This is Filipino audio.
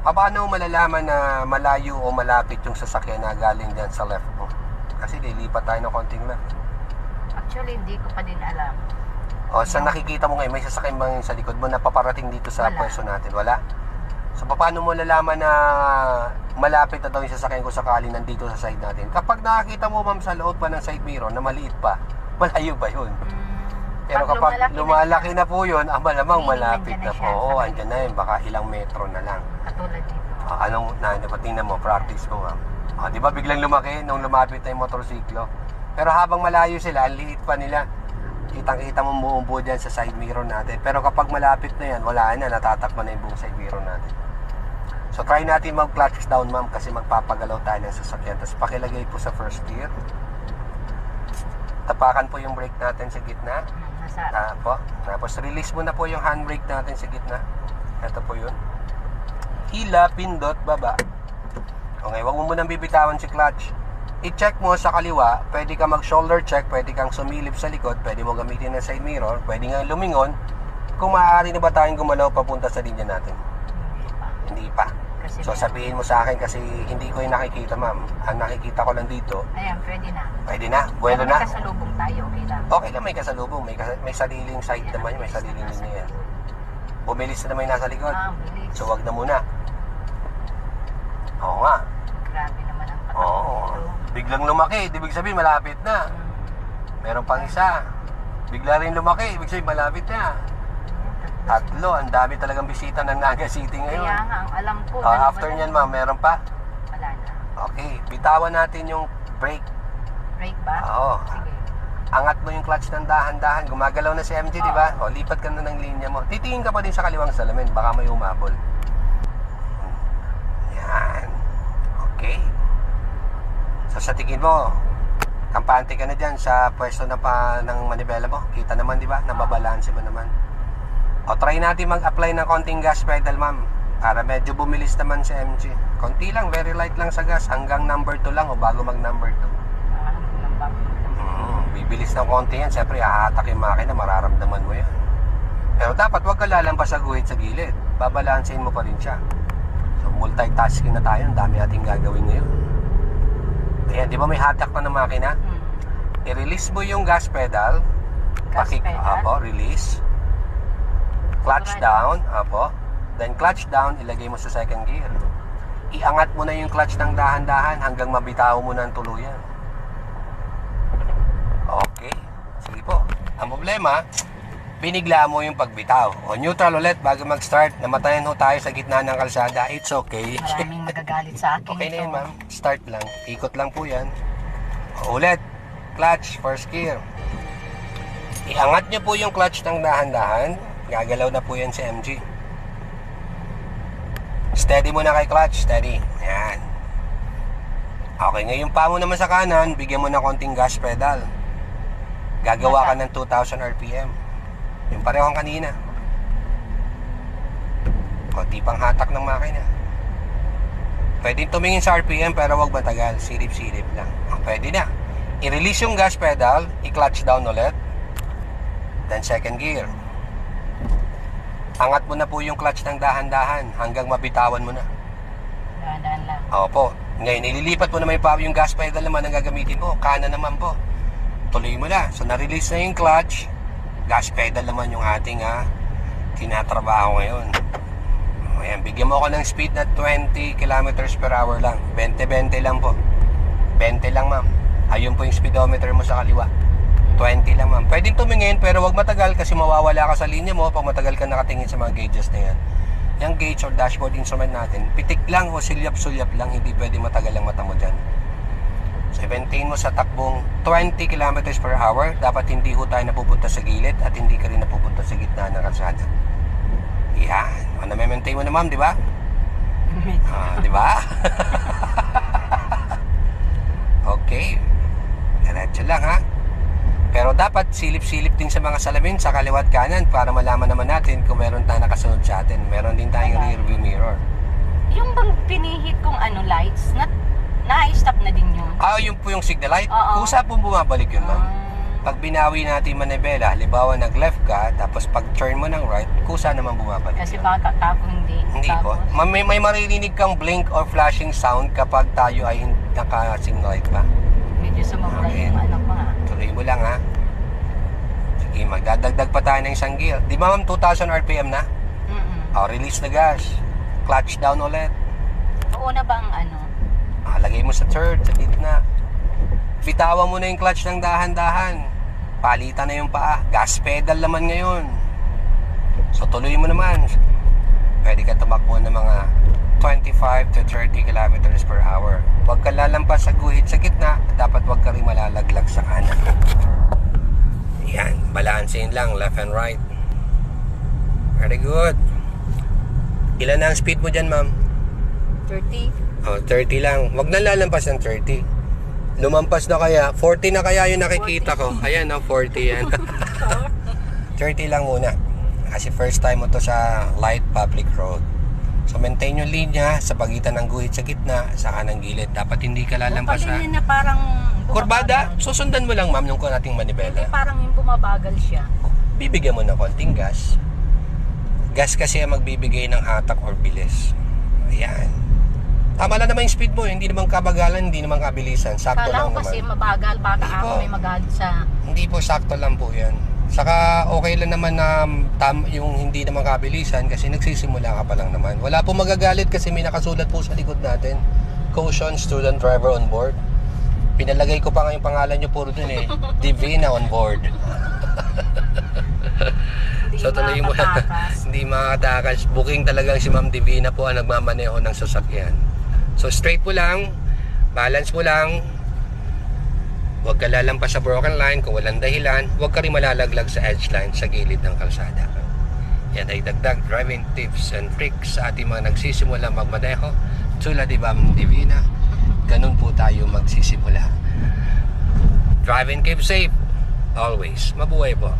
Paano mo malalaman na malayo o malapit yung sasakyan na galing dyan sa left mo? Kasi lilipat tayo ng konting left. Actually, hindi ko pa din alam. O, saan nakikita mo ngayon? May sasakyan ba sa likod mo na paparating dito sa Wala. pwesto natin? Wala? So, paano mo malalaman na malapit na daw yung sasakyan ko sakali nandito sa side natin? Kapag nakakita mo, ma'am, sa loob pa ng side mirror na maliit pa, malayo ba yun? Pero Pag kapag lumalaki na na po yun, malamang Meaning malapit nandyan na na po. siya Oo, sa andyan na yun. Baka ilang metro na lang. katulad dito. Anong, tingnan mo, practice mo, ma'am. Di ba biglang lumaki nung lumapit na yung motorsiklo? Pero habang malayo sila, ang liit pa nila. Kitang-kita mo buong dyan sa side mirror natin. Pero kapag malapit na yan, wala na, natatakpan na yung buong side mirror natin. So try natin mag-clutch down, ma'am, kasi magpapagalaw tayo ng sasakyan. Tapos pakilagay po sa first gear. Tapakan po yung brake natin sa gitna. Tapos release mo na po yung handbrake natin sa gitna. Ito po yun. Hila, pindot, baba. Okay, wag mo munang bibitawan si clutch. I-check mo sa kaliwa, pwede ka mag-shoulder check, pwede kang sumilip sa likod, pwede mo gamitin ng side mirror, pwede nga lumingon. Kung maaari na ba tayong gumalaw papunta sa linya natin? Hindi pa. So sabihin mo sa akin kasi hindi ko yung nakikita, ma'am. Ang nakikita ko lang dito. Ayan, pwede na. Pwede na, bueno na. May kasalubong tayo, okay lang. Okay lang, may kasalubong, may sariling side naman, may sariling linya yan. Bumilis na naman yung nasa likod. Bilis. So wag na muna. Oo nga. Grabe naman ang Oo. Biglang lumaki, ibig sabihin malapit na. Meron pang isa. Bigla rin lumaki, ibig sabihin malapit na. Tatlo, ang dami talagang bisita ng Naga City ngayon. Kaya nga, ang alam ko. After nyan, ma'am, meron pa? Wala na. Okay, bitawan natin yung brake. Brake ba? Oo. Sige. Angat mo yung clutch ng dahan-dahan. Gumagalaw na si MJ, di ba? O, lipat ka na ng linya mo. Titingin ka pa din sa kaliwang salamin, baka may umabol. Yan. Okay. So, sa tingin mo, kampante ka na dyan sa pwesto na ng manibela mo. Kita naman, di ba? Nababalanse mo naman. O, try natin mag-apply ng konting gas pedal, ma'am. Para medyo bumilis naman si MG. Konti lang, very light lang sa gas. Hanggang number 2 lang o bago mag number 2. Bibilis ng konti yan. Siyempre, hahatak yung makina, mararamdaman mo yan. Pero dapat wag ka lalampas sa guhit sa gilid. Babalansin mo pa rin siya. So, multitasking na tayo. Ang dami nating gagawin ngayon. Ayan, di ba may hatak pa ng makina? I-release mo yung gas pedal. Apo, release. Clutch down. Apo. Then clutch down, ilagay mo sa second gear. Iangat mo na yung clutch ng dahan-dahan hanggang mabitaw mo na ang tuluyan. Okay. Sige po. Ang problema, binigla mo yung pagbitaw. O neutral ulit bago mag-start. Namatayan ho tayo sa gitna ng kalsada. It's okay. Maraming magagalit sa akin. Okay na yun, ma'am. Start lang. Ikot lang po yan. O, ulit. Clutch, first gear. Iangat nyo po yung clutch ng dahan-dahan. Gagalaw na po yan si MG. Steady mo na kay clutch. Steady. Yan. Okay, ngayon pa mo naman sa kanan, bigyan mo na konting gas pedal. Gagawa ka ng 2,000 RPM. Yung parehong kanina. Konti pang hatak ng makina. Pwede tumingin sa RPM pero wag matagal. Silip-silip lang. Pwede na. I-release yung gas pedal, i-clutch down ulit. Then second gear. Angat mo na po yung clutch ng dahan-dahan hanggang mabitawan mo na. Dahan-dahan lang. Opo. Ngayon, ililipat mo naman yung gas pedal naman ang gagamitin mo. Kanan naman po. Tuloy mo na. So, na-release na yung clutch. Gas pedal naman yung ating tinatrabaho ngayon. Ayan, bigyan mo ako ng speed na 20 kilometers per hour lang. 20-20 lang po. 20 lang, ma'am. Ayun po yung speedometer mo sa kaliwa. 20 lang, ma'am. Pwedeng tumingin pero wag matagal kasi mawawala ka sa linya mo pag matagal ka nakatingin sa mga gauges na yan. Yung gauge or dashboard instrument natin, pitik lang o sulyap-sulyap lang. Hindi pwede matagal ang mata mo dyan. So, maintain mo sa takbong 20 kilometers per hour. Dapat hindi ho tayo napupunta sa gilid at hindi ka rin napupunta sa gitna ng kalsada. Yan. O, na-maintain mo na, ma'am, di ba? Di ba? Okay. Diretso lang, ha? Pero dapat silip-silip din sa mga salamin sa kaliwat kanan para malaman naman natin kung meron tayong nakasunod sa atin. Meron din tayong rear view mirror. Yung bang pinihit kong lights, na-stop na din yun? Yun po yung signal light. Oo. Kusa po bumabalik yun, ma'am. pag binawi natin manibela, halimbawa nag-left ka, tapos pag turn mo ng right, kusa naman bumabalik. Kasi baka ako hindi. Hindi po. Tapos, May maririnig kang blink or flashing sound kapag tayo ay naka-signal pa. medyo sumobra Okay. yung ano ko ha. Tuloy mo lang ha. Sige, magdadagdag pa tayo ng isang gear. Di ba ma'am, 2,000 RPM na? Release na gas. Clutch down ulit. Una ba ang ano? Lagay mo sa third, sa gitna. Bitawan mo na yung clutch ng dahan-dahan. Palitan na yung paa. Gas pedal naman ngayon. So tuloy mo naman. Pwede ka tumakbo ng mga 25 to 30 kilometers per hour. Huwag ka lalampas sa guhit sa gitna. Dapat huwag ka rin malalaglag sa kanan. Yan. Balansin lang. Left and right. Very good. Ilan na ang speed mo dyan, ma'am? 30? 30 lang. Huwag na lalampas ng 30. Lumampas na kaya. 40 na kaya yung nakikita ko. Ayan, 40 yan. 30 lang muna. Kasi first time mo to sa light public road. So maintain yung linya sa pagitan ng guhit sa gitna, sa kanang gilid. Dapat hindi ka lalampas sa na parang kurbada. Susundan mo lang, ma'am, yung nating Hindi, manibela. parang yung bumabagal siya. Bibigyan mo ng konting gas. Gas kasi ang magbibigay ng hatak or bilis. Ayan. Tama lang naman yung speed mo. Hindi naman kabagalan, hindi naman kabilisan. Sakto Kala lang ko kasi naman. mabagal, baka Hindi ako po. may magalit sa... Hindi po, sakto lang po yan. Saka okay lang naman na yung hindi naman kabilisan kasi nagsisimula ka pa lang naman. Wala po magagalit kasi may nakasulat po sa likod natin. Caution, student driver on board. Pinalagay ko pa nga yung pangalan nyo puro dun eh. Divina on board. So tuloy mo na. makatakas. Hindi makatakas. Booking talagang si Ma'am Divina po ang nagmamaneho ng sasakyan. So straight mo lang, balance mo lang. Huwag ka lalampas sa broken line kung walang dahilan. Huwag ka rin malalaglag sa edge line sa gilid ng kalsada. Yan ay dagdag driving tips and tricks sa ating mga nagsisimula magmaneho. Tulad ni Ma'am Divina, ganun po tayo magsisimula. Drive and keep safe. Always. Mabuhay po.